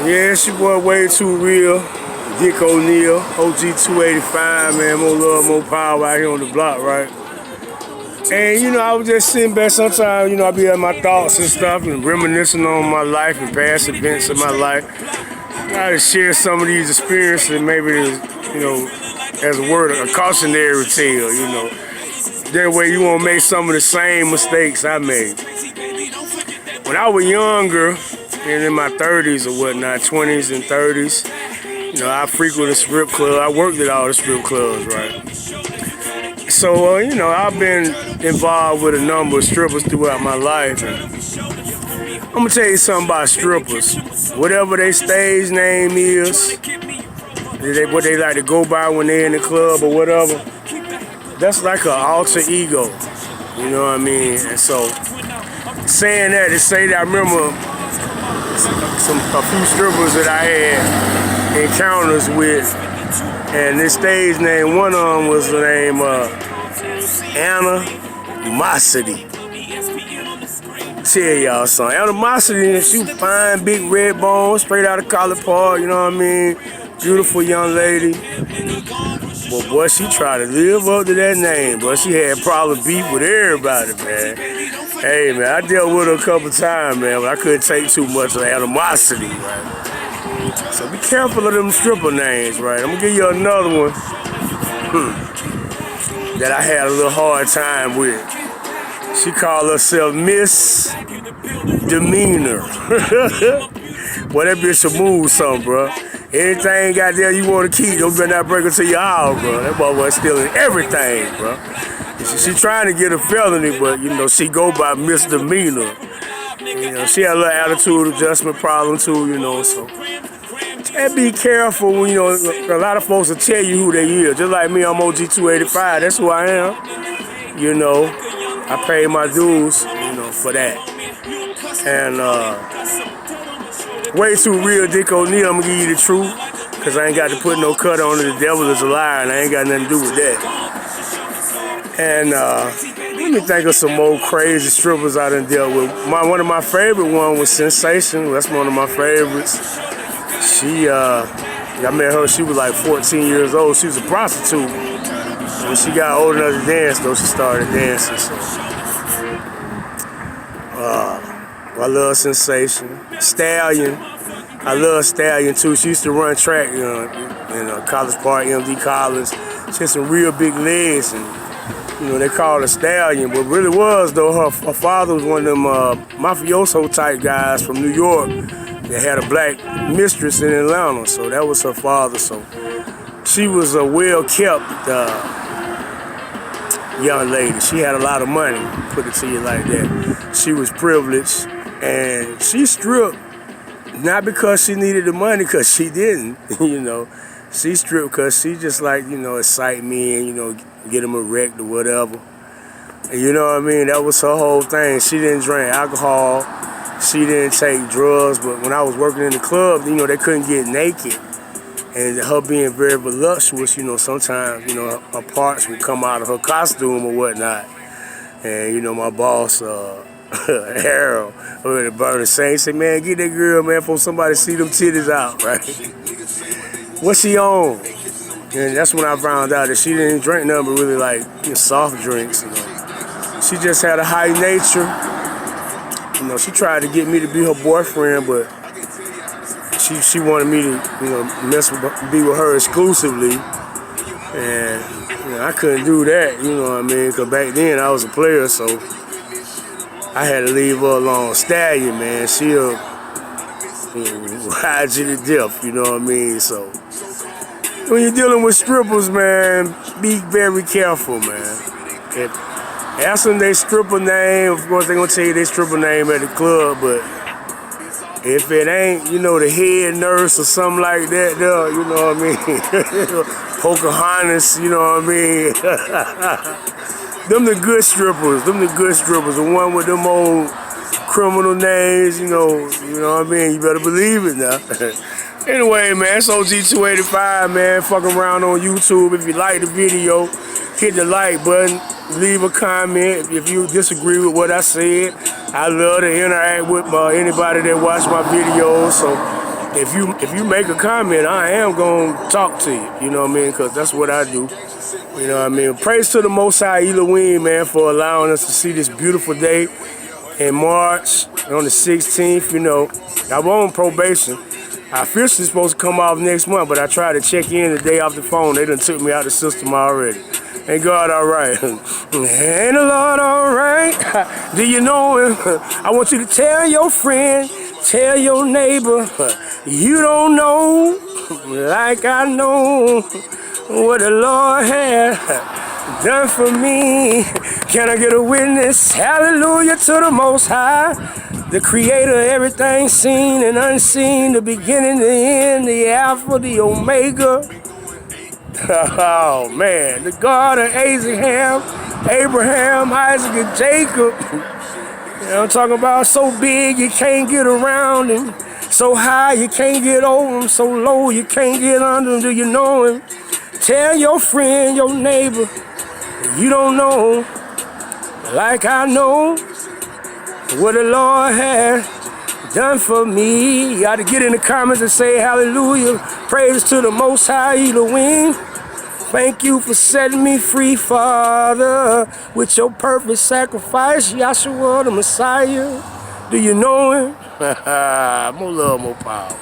Yeah, it's your boy Way Too Real, Dick O'Neal, OG 285, man. More love, more power out here on the block, right? And I was just sitting back sometimes, I be having my thoughts and stuff and reminiscing on my life and past events of my life. I try to share some of these experiences and maybe, as a word, a cautionary tale. That way you won't make some of the same mistakes I made. When I was younger, and in my 30s or whatnot, 20s and 30s, I frequented a strip club. I worked at all the strip clubs, right? So, I've been involved with a number of strippers throughout my life. And I'm going to tell you something about strippers. Whatever their stage name is, what they like to go by when they're in the club or whatever, that's like an alter ego. You know what I mean? And so, saying that, to say that I remember a few strippers that I had encounters with, and this stage name, one of them was the name Animosity. Tell y'all something. Animosity, she was fine, big red bone, straight out of College Park, you know what I mean? Beautiful young lady. But boy, she tried to live up to that name, but she had probably beef with everybody, man. Hey, man, I dealt with her a couple times, man, but I couldn't take too much of animosity, right? So be careful of them stripper names, right? I'm gonna give you another one that I had a little hard time with. She called herself Miss Demeanor. Boy, that bitch should move something, bro. Anything got there you want to keep, don't better not break it to your house, bro. That motherfucker stealing everything, bro. She trying to get a felony, but, she go by misdemeanor. She had a little attitude adjustment problem, too, so. And be careful when, a lot of folks will tell you who they is. Just like me, I'm OG 285, that's who I am. I paid my dues, for that. And, Way Too Real, Dick O'Neal, I'm gonna give you the truth, because I ain't got to put no cut on it. The devil is a liar, and I ain't got nothing to do with that. And let me think of some more crazy strippers I done dealt with. One of my favorite ones was Sensation. That's one of my favorites. I met her, she was like 14 years old. She was a prostitute. When she got old enough to dance, though, she started dancing. So. I love Sensation. Stallion. I love Stallion, too. She used to run track in College Park, MD Collins. She had some real big legs, and, they called her Stallion. But really was, though, her father was one of them mafioso-type guys from New York that had a black mistress in Atlanta. So that was her father. So she was a well-kept young lady. She had a lot of money, put it to you like that. She was privileged, and she stripped not because she needed the money, because she didn't, She stripped because she just like, excite me and, get them erect or whatever. And you know what I mean? That was her whole thing. She didn't drink alcohol. She didn't take drugs. But when I was working in the club, they couldn't get naked. And her being very voluptuous, sometimes, her parts would come out of her costume or whatnot. And, my boss, Harold, over at Burning Saint, said, man, get that girl, man, before somebody see them titties out, right? What she on? And that's when I found out that she didn't drink nothing but really like soft drinks. She just had a high nature. She tried to get me to be her boyfriend, but she wanted me to, be with her exclusively. And I couldn't do that, you know what I mean? Because back then I was a player, so I had to leave her alone. Stallion, man, she'll ride you to death, you know what I mean? So when you're dealing with strippers, man, be very careful, man. Ask them their stripper name. Of course, they're going to tell you their stripper name at the club, but if it ain't, the head nurse or something like that, you know what I mean? Pocahontas, you know what I mean? Them the good strippers. The one with them old criminal names, you know what I mean? You better believe it now. Anyway, man, it's OG 285, man. Fucking around on YouTube. If you like the video, hit the like button. Leave a comment if you disagree with what I said. I love to interact with anybody that watch my videos. So if you make a comment, I am gonna talk to you. You know what I mean? Because that's what I do. You know what I mean? Praise to the Most High Elohim, man, for allowing us to see this beautiful day in March on the 16th. You know, I was on probation. I officially supposed to come off next month, but I tried to check in the day off the phone. They done took me out the system already. Ain't God all right? Ain't the Lord all right? Do you know him? I want you to tell your friend, tell your neighbor, you don't know like I know what the Lord has done for me. Can I get a witness? Hallelujah to the Most High, the creator of everything seen and unseen, the beginning, the end, the Alpha, the Omega. Oh man, the God of Abraham, Isaac, and Jacob. You know, I'm talking about so big you can't get around him, so high you can't get over him, so low you can't get under him. Do you know him? Tell your friend, your neighbor, you don't know like I know what the Lord has done for me. You got to get in the comments and say hallelujah, praise to the Most High Elohim. Thank you for setting me free, Father, with your perfect sacrifice, Yahshua the Messiah. Do you know him? More love, more power.